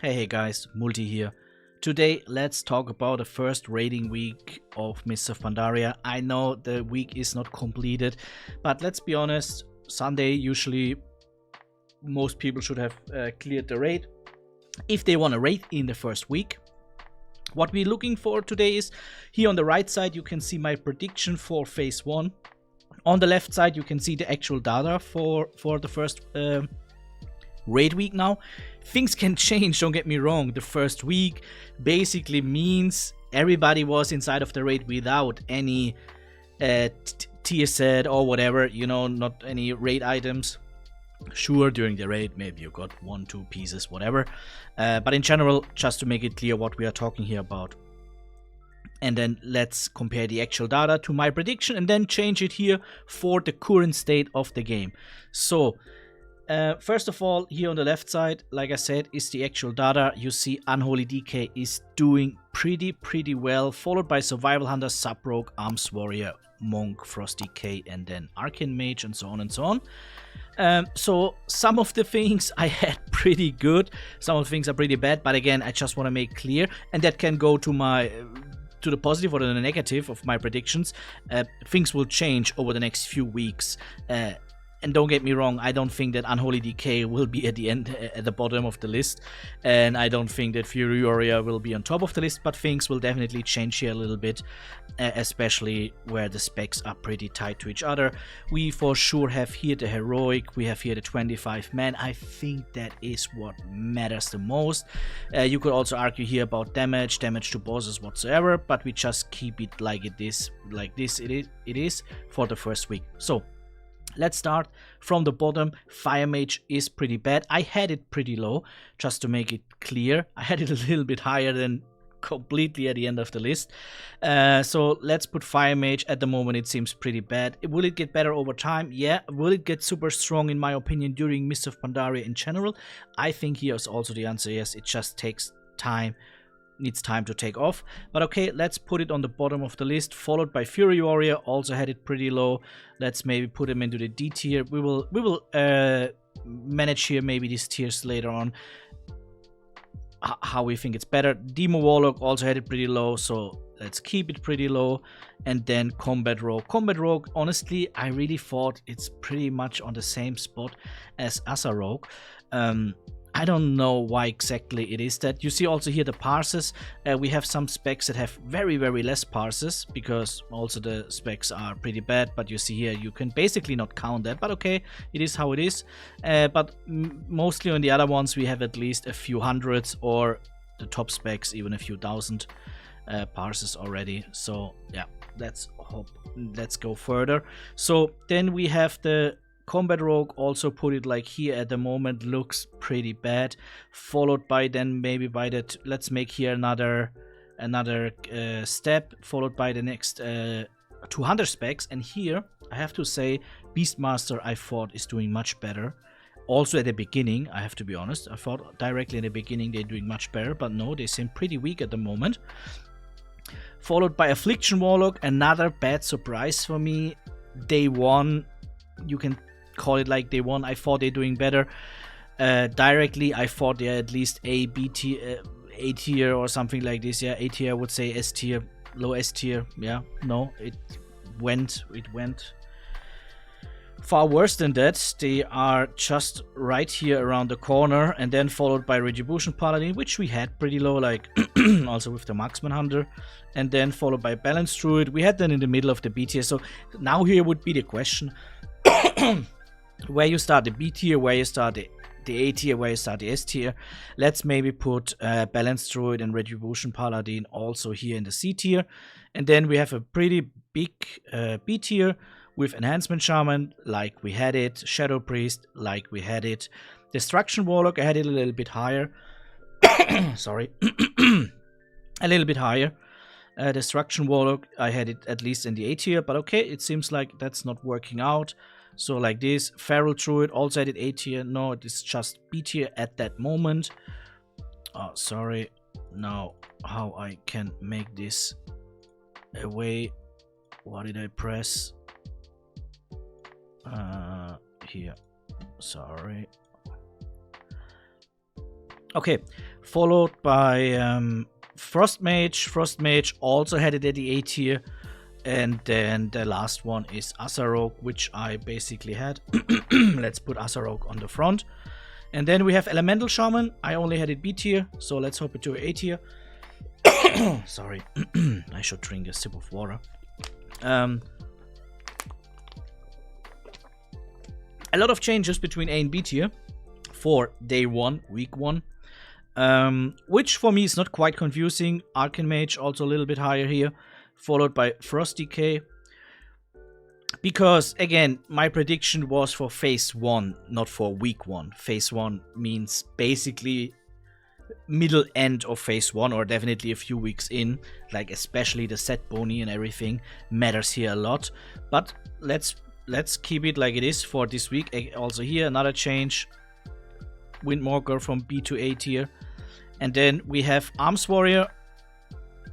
Hey guys, Multi here. Today let's talk about the first raiding week of Mists of Pandaria. I know the week is not completed, but let's be honest, Sunday usually most people should have cleared the raid if they want to raid in the first week. What we're looking for today is, here on the right side you can see my prediction for phase 1. On the left side you can see the actual data for the first raid week. Now things can change, don't get me wrong. The first week basically means everybody was inside of the raid without any tier set or whatever, you know, not any raid items. Sure, during the raid maybe you got 1-2 pieces, whatever, but in general, just to make it clear what we are talking here about. And then let's compare the actual data to my prediction and then change it here for the current state of the game. So first of all, here on the left side, like I said, is the actual data. You see Unholy DK is doing pretty well, followed by Survival Hunter, Sub Rogue, Arms Warrior, Monk, Frost DK, and then Arcane Mage, and so on and so on. So some of the things I had pretty good, some of the things are pretty bad, but again, I just want to make clear, and that can go to my to the positive or the negative of my predictions. Things will change over the next few weeks. And don't get me wrong, I don't think that Unholy DK will be at the end, at the bottom of the list. And I don't think that Fury Warrior will be on top of the list, but things will definitely change here a little bit, especially where the specs are pretty tied to each other. We for sure have here the Heroic, we have here the 25 man. I think that is what matters the most. You could also argue here about damage to bosses whatsoever, but we just keep it like it is, it is for the first week. So let's start from the bottom. Fire Mage is pretty bad. I had it pretty low, just to make it clear. I had it a little bit higher than completely at the end of the list. So let's put Fire Mage. At the moment it seems pretty bad. Will it get better over time? Yeah. Will it get super strong in my opinion during Mists of Pandaria in general? I think here is also the answer yes. It just takes time. Needs time to take off, but okay, let's put it on the bottom of the list, followed by Fury Warrior. Also had it pretty low. Let's maybe put him into the D tier. We will manage here maybe these tiers later on, how we think it's better. Demo Warlock also had it pretty low, so let's keep it pretty low. And then Combat Rogue, honestly I really thought it's pretty much on the same spot as Asa Rogue. I don't know why exactly it is that. You see also here the parses. We have some specs that have very less parses, because also the specs are pretty bad, but you see here you can basically not count that, but okay, it is how it is. But mostly on the other ones we have at least a few hundreds, or the top specs even a few thousand parses already. So yeah, let's go further. So then we have the Combat Rogue, also put it like here at the moment, looks pretty bad, followed by then maybe by that, let's make here another step, followed by the next 200 specs. And here I have to say Beastmaster I thought is doing much better. Also at the beginning, I have to be honest, I thought directly in the beginning they're doing much better, but no, they seem pretty weak at the moment. Followed by Affliction Warlock, another bad surprise for me. Day 1, you can call it like day 1, I thought they're doing better. Directly I thought they're at least A tier or something like this. Yeah, A tier, I would say. S tier, low S tier. Yeah, no, it went far worse than that. They are just right here around the corner, and then followed by Retribution Paladin, which we had pretty low, like also with the Marksman Hunter, and then followed by Balance Druid. We had them in the middle of the B tier. So now here would be the question where you start the B tier, where you start the A tier, where you start the S tier. Let's maybe put Balance Druid and Retribution Paladin also here in the C tier. And then we have a pretty big B tier with Enhancement Shaman, like we had it, Shadow Priest, like we had it, Destruction Warlock, I had it a little bit higher. Sorry. A little bit higher. Destruction Warlock, I had it at least in the A tier, but okay, it seems like that's not working out. So like this, Feral Druid also had it A tier. No, it is just B tier at that moment. Oh, sorry. Now, how I can make this away? What did I press? Here. sorry. Okay, followed by Frost Mage. Frost Mage also had it at the A tier. And then the last one is Asarok, which I basically had. Let's put Asarok on the front. And then we have Elemental Shaman. I only had it B tier, so let's hop it to A tier. Sorry, I should drink a sip of water. A lot of changes between A and B tier for day 1, week 1. Which for me is not quite confusing. Arcane Mage also a little bit higher here, followed by Frost Decay. Because again, my prediction was for phase 1, not for week 1. Phase 1 means basically middle end of phase 1, or definitely a few weeks in, like especially the set boni and everything matters here a lot. But let's keep it like it is for this week. Also here another change, Windwalker from B to A tier. And then we have Arms Warrior.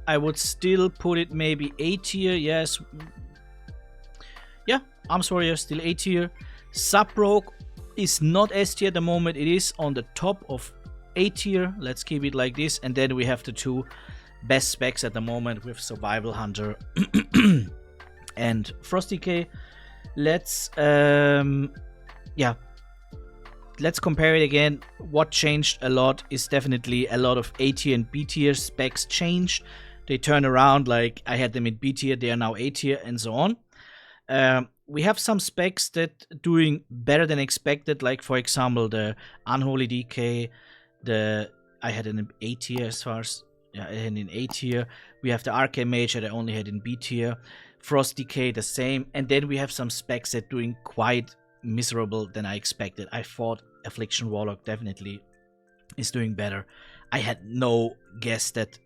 I would still put it maybe A tier, yes. Yeah, Arms Warrior still A tier. Sub-Rogue is not S tier at the moment, it is on the top of A tier. Let's keep it like this. And then we have the two best specs at the moment with Survival Hunter and Frost Decay. Let's compare it again. What changed a lot is definitely a lot of A tier and B tier specs changed. They turn around, like I had them in B tier, they are now A tier, and so on. We have some specs that doing better than expected, like for example the Unholy DK. I had it in A tier as far as I had in A tier. We have the Arcane Mage that I only had in B tier. Frost Decay the same, and then we have some specs that doing quite miserable than I expected. I thought Affliction Warlock definitely is doing better. I had no guess that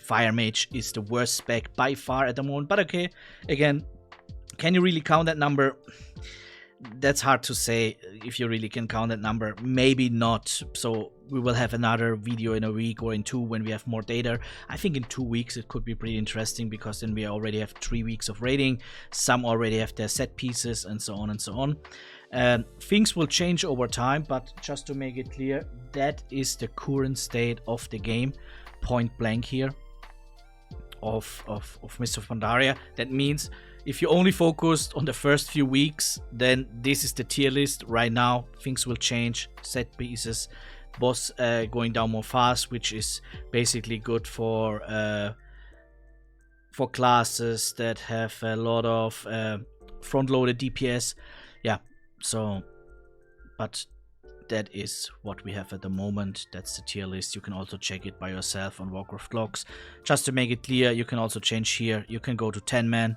Fire Mage is the worst spec by far at the moment, but okay, again, can you really count that number? That's hard to say if you really can count that number. Maybe not. So we will have another video in a week or in 2 when we have more data. I think in 2 weeks it could be pretty interesting, because then we already have 3 weeks of rating. Some already have their set pieces and so on and so on. Things will change over time, but just to make it clear, that is the current state of the game, point blank here, of Mists of Pandaria. That means if you only focused on the first few weeks, then this is the tier list right now. Things will change, set pieces, boss going down more fast, which is basically good for classes that have a lot of front-loaded DPS. Yeah, so, but that is what we have at the moment. That's the tier list. You can also check it by yourself on Warcraft logs. Just to make it clear, you can also change here. You can go to 10-man.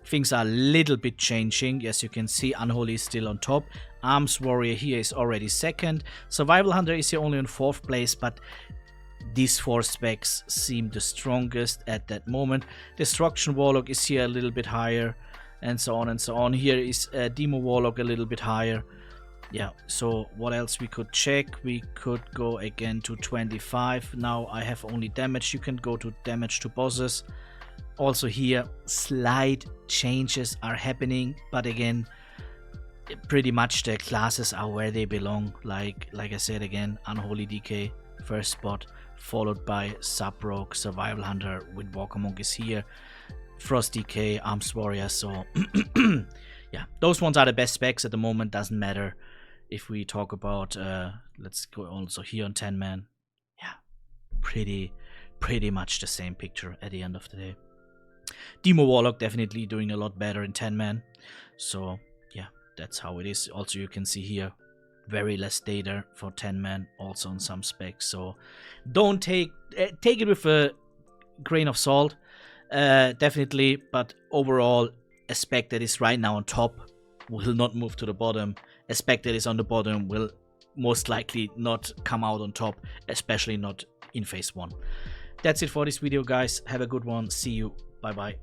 Things are a little bit changing. As you can see, Unholy is still on top. Arms Warrior here is already second. Survival Hunter is here only in 4th place, but these 4 specs seem the strongest at that moment. Destruction Warlock is here a little bit higher, and so on and so on. Here is Demo Warlock a little bit higher. Yeah, so what else we could check? We could go again to 25. Now I have only damage. You can go to damage to bosses. Also here, slight changes are happening, but again, pretty much the classes are where they belong. Like I said again, Unholy DK, first spot, followed by Sub-Rogue, Survival Hunter, Windwalker Monk is here, Frost DK, Arms Warrior, so yeah, those ones are the best specs at the moment. Doesn't matter if we talk about, let's go also here on 10-man. Yeah, pretty much the same picture at the end of the day. Demo Warlock definitely doing a lot better in 10-man. So yeah, that's how it is. Also, you can see here very less data for 10-man, also on some specs. So don't take it with a grain of salt, definitely. But overall, a spec that is right now on top will not move to the bottom. A spec that is on the bottom will most likely not come out on top, especially not in phase 1. That's it for this video, guys. Have a good one. See you. Bye bye.